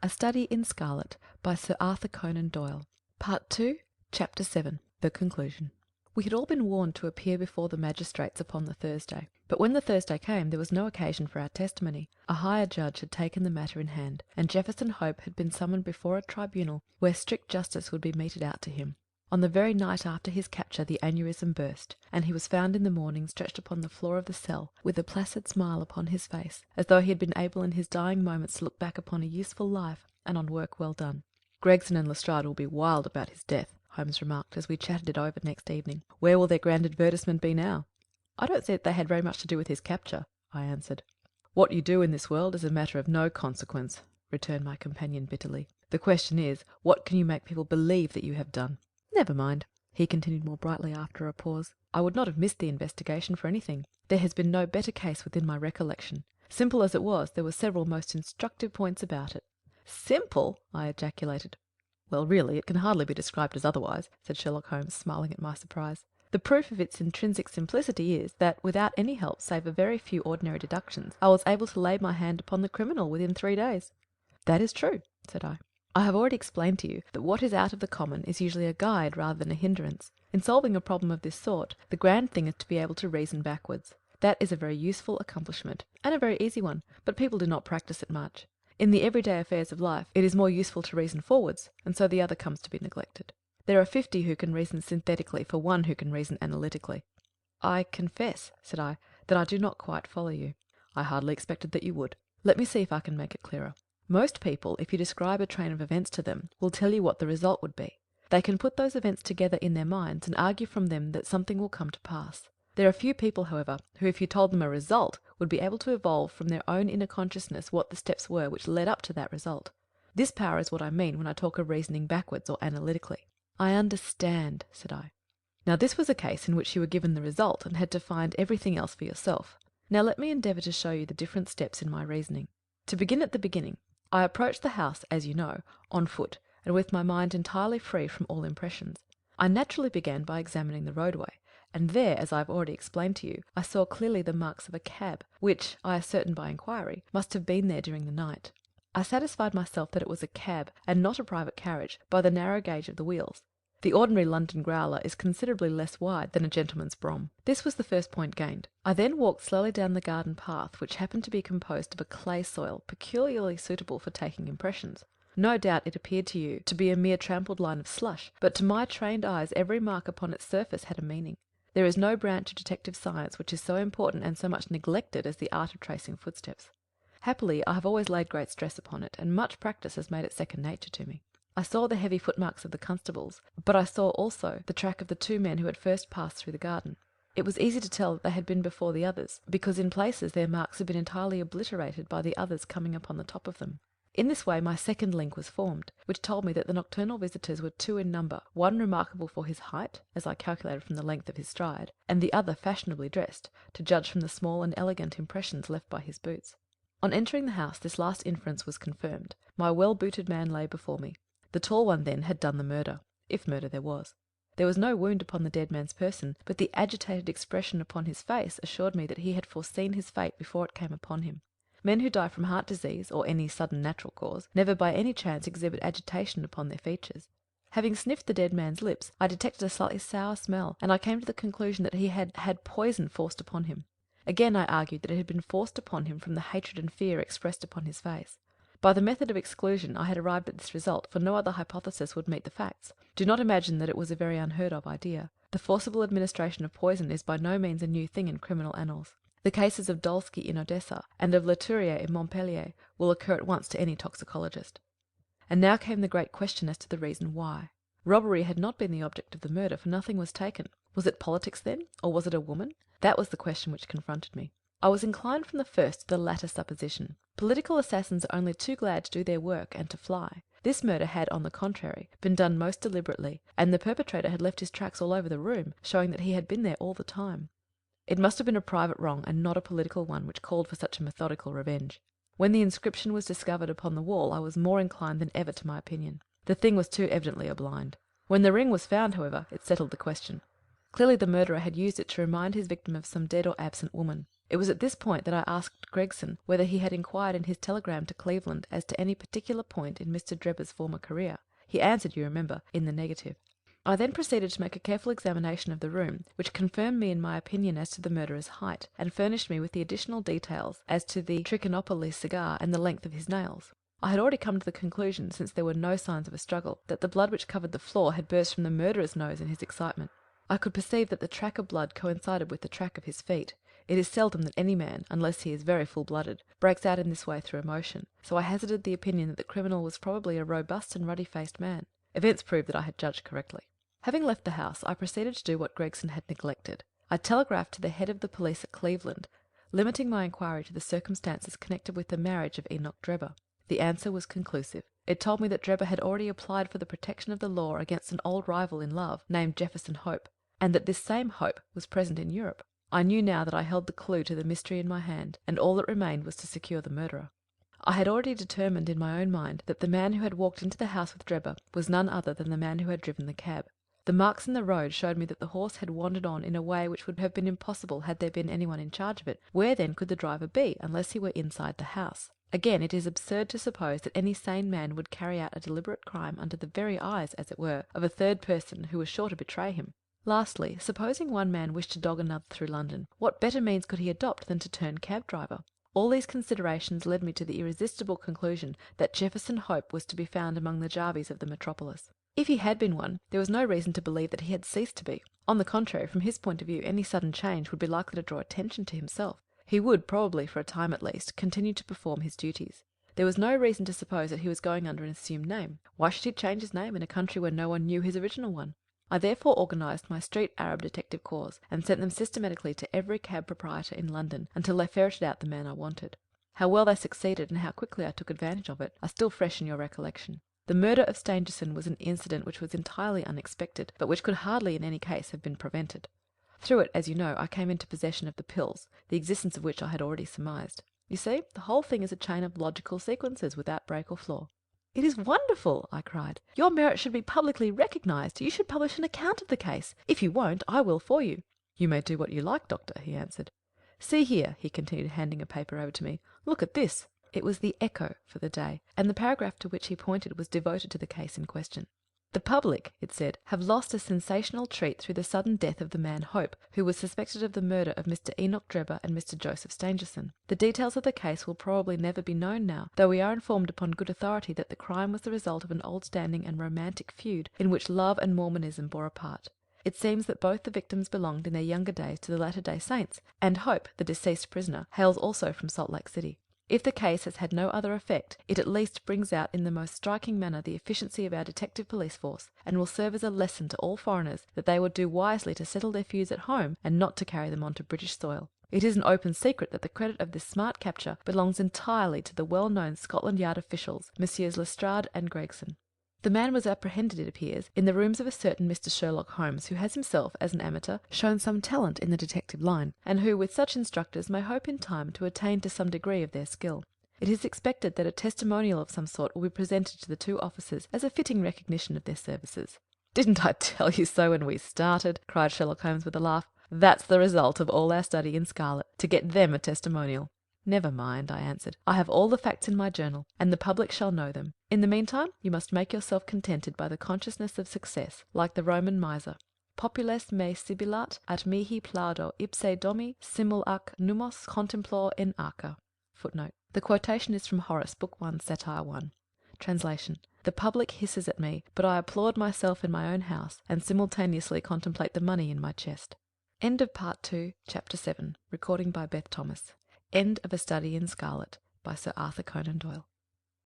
A Study in Scarlet by Sir Arthur Conan Doyle. Part 2, Chapter 7. The Conclusion. We had all been warned to appear before the magistrates upon the Thursday, but when the Thursday came there was no occasion for our testimony. A higher judge had taken the matter in hand, and Jefferson Hope had been summoned before a tribunal where strict justice would be meted out to him. On the very night after his capture the aneurism burst, and he was found in the morning stretched upon the floor of the cell, with a placid smile upon his face, as though he had been able in his dying moments to look back upon a useful life and on work well done. "Gregson and Lestrade will be wild about his death," Holmes remarked, as we chatted it over next evening. "Where will their grand advertisement be now?" "I don't see that they had very much to do with his capture," I answered. "What you do in this world is a matter of no consequence," returned my companion bitterly. "The question is, what can you make people believe that you have done? Never mind," he continued more brightly after a pause. "I would not have missed the investigation for anything. There has been no better case within my recollection. Simple as it was, there were several most instructive points about it." "Simple!" I ejaculated. "Well, really, it can hardly be described as otherwise," said Sherlock Holmes, smiling at my surprise. "The proof of its intrinsic simplicity is, that, without any help save a very few ordinary deductions, I was able to lay my hand upon the criminal within 3 days." "That is true," said I. "I have already explained to you that what is out of the common is usually a guide rather than a hindrance. In solving a problem of this sort, the grand thing is to be able to reason backwards. That is a very useful accomplishment, and a very easy one, but people do not practise it much. In the everyday affairs of life, it is more useful to reason forwards, and so the other comes to be neglected. There are 50 who can reason synthetically for one who can reason analytically." "I confess," said I, "that I do not quite follow you." "I hardly expected that you would. Let me see if I can make it clearer. Most people, if you describe a train of events to them, will tell you what the result would be. They can put those events together in their minds and argue from them that something will come to pass. There are few people, however, who, if you told them a result, would be able to evolve from their own inner consciousness what the steps were which led up to that result. This power is what I mean when I talk of reasoning backwards or analytically." "I understand," said I. "Now this was a case in which you were given the result and had to find everything else for yourself. Now let me endeavour to show you the different steps in my reasoning. To begin at the beginning, I approached the house, as you know, on foot, and with my mind entirely free from all impressions. I naturally began by examining the roadway, and there, as I have already explained to you, I saw clearly the marks of a cab, which, I ascertained by inquiry, must have been there during the night. I satisfied myself that it was a cab, and not a private carriage, by the narrow gauge of the wheels. The ordinary London growler is considerably less wide than a gentleman's brougham. This was the first point gained. I then walked slowly down the garden path, which happened to be composed of a clay soil peculiarly suitable for taking impressions. No doubt it appeared to you to be a mere trampled line of slush, but to my trained eyes every mark upon its surface had a meaning. There is no branch of detective science which is so important and so much neglected as the art of tracing footsteps. Happily, I have always laid great stress upon it, and much practice has made it second nature to me. I saw the heavy footmarks of the constables, but I saw also the track of the 2 men who had first passed through the garden. It was easy to tell that they had been before the others, because in places their marks had been entirely obliterated by the others coming upon the top of them. In this way my second link was formed, which told me that the nocturnal visitors were 2 in number, one remarkable for his height, as I calculated from the length of his stride, and the other fashionably dressed, to judge from the small and elegant impressions left by his boots. On entering the house this last inference was confirmed. My well-booted man lay before me. The tall one, then, had done the murder, if murder there was. There was no wound upon the dead man's person, but the agitated expression upon his face assured me that he had foreseen his fate before it came upon him. Men who die from heart disease, or any sudden natural cause, never by any chance exhibit agitation upon their features. Having sniffed the dead man's lips, I detected a slightly sour smell, and I came to the conclusion that he had had poison forced upon him. Again I argued that it had been forced upon him from the hatred and fear expressed upon his face. By the method of exclusion I had arrived at this result, for no other hypothesis would meet the facts. Do not imagine that it was a very unheard of idea. The forcible administration of poison is by no means a new thing in criminal annals. The cases of Dolsky in Odessa, and of Leturrier in Montpellier, will occur at once to any toxicologist. And now came the great question as to the reason why. Robbery had not been the object of the murder, for nothing was taken. Was it politics, then, or was it a woman? That was the question which confronted me. I was inclined from the first to the latter supposition. Political assassins are only too glad to do their work and to fly. This murder had, on the contrary, been done most deliberately, and the perpetrator had left his tracks all over the room, showing that he had been there all the time. It must have been a private wrong, and not a political one, which called for such a methodical revenge. When the inscription was discovered upon the wall, I was more inclined than ever to my opinion. The thing was too evidently a blind. When the ring was found, however, it settled the question. Clearly the murderer had used it to remind his victim of some dead or absent woman. It was at this point that I asked Gregson whether he had inquired in his telegram to Cleveland as to any particular point in Mr. Drebber's former career. He answered, you remember, in the negative. I then proceeded to make a careful examination of the room, which confirmed me in my opinion as to the murderer's height, and furnished me with the additional details as to the Trichinopoly cigar and the length of his nails. I had already come to the conclusion, since there were no signs of a struggle, that the blood which covered the floor had burst from the murderer's nose in his excitement. I could perceive that the track of blood coincided with the track of his feet. It is seldom that any man, unless he is very full-blooded, breaks out in this way through emotion, so I hazarded the opinion that the criminal was probably a robust and ruddy-faced man. Events proved that I had judged correctly. Having left the house, I proceeded to do what Gregson had neglected. I telegraphed to the head of the police at Cleveland, limiting my inquiry to the circumstances connected with the marriage of Enoch Drebber. The answer was conclusive. It told me that Drebber had already applied for the protection of the law against an old rival in love, named Jefferson Hope, and that this same Hope was present in Europe. I knew now that I held the clue to the mystery in my hand, and all that remained was to secure the murderer. I had already determined in my own mind that the man who had walked into the house with Drebber was none other than the man who had driven the cab. The marks in the road showed me that the horse had wandered on in a way which would have been impossible had there been anyone in charge of it. Where then could the driver be, unless he were inside the house? Again, it is absurd to suppose that any sane man would carry out a deliberate crime under the very eyes, as it were, of a third person who was sure to betray him. Lastly, supposing one man wished to dog another through London, what better means could he adopt than to turn cab driver? All these considerations led me to the irresistible conclusion that Jefferson Hope was to be found among the Jarvies of the metropolis. If he had been one, there was no reason to believe that he had ceased to be. On the contrary, from his point of view, any sudden change would be likely to draw attention to himself. He would, probably for a time at least, continue to perform his duties. There was no reason to suppose that he was going under an assumed name. Why should he change his name in a country where no one knew his original one? I therefore organised my street Arab detective corps, and sent them systematically to every cab proprietor in London until they ferreted out the man I wanted. How well they succeeded, and how quickly I took advantage of it, are still fresh in your recollection. The murder of Stangerson was an incident which was entirely unexpected, but which could hardly in any case have been prevented. Through it, as you know, I came into possession of the pills, the existence of which I had already surmised. You see, the whole thing is a chain of logical sequences without break or flaw. "It is wonderful!" I cried. "Your merit should be publicly recognised. You should publish an account of the case. If you won't, I will for you." "You may do what you like, Doctor," he answered. "See here," he continued, handing a paper over to me. "Look at this." It was the Echo for the day, and the paragraph to which he pointed was devoted to the case in question. "The public," it said, "have lost a sensational treat through the sudden death of the man Hope, who was suspected of the murder of Mr. Enoch Drebber and Mr. Joseph Stangerson. The details of the case will probably never be known now, though we are informed upon good authority that the crime was the result of an old-standing and romantic feud in which love and Mormonism bore a part. It seems that both the victims belonged in their younger days to the Latter-day Saints, and Hope, the deceased prisoner, hails also from Salt Lake City. If the case has had no other effect, it at least brings out in the most striking manner the efficiency of our detective police force, and will serve as a lesson to all foreigners that they would do wisely to settle their feuds at home and not to carry them on to British soil. It is an open secret that the credit of this smart capture belongs entirely to the well-known Scotland Yard officials, Messrs. Lestrade and Gregson. The man was apprehended, it appears, in the rooms of a certain Mr. Sherlock Holmes, who has himself, as an amateur, shown some talent in the detective line, and who, with such instructors, may hope in time to attain to some degree of their skill. It is expected that a testimonial of some sort will be presented to the two officers as a fitting recognition of their services. "Didn't I tell you so when we started?" cried Sherlock Holmes with a laugh. "That's the result of all our study in Scarlet, to get them a testimonial." "Never mind," I answered. "I have all the facts in my journal, and the public shall know them. In the meantime, you must make yourself contented by the consciousness of success, like the Roman miser. Popules me sibilat, at mihi plaudo ipse domi simul ac numos contemplor in arca." The quotation is from Horace, Book 1, Satire 1. Translation: "The public hisses at me, but I applaud myself in my own house, and simultaneously contemplate the money in my chest." End of Part 2, Chapter 7. Recording by Beth Thomas. End of A Study in Scarlet by Sir Arthur Conan Doyle.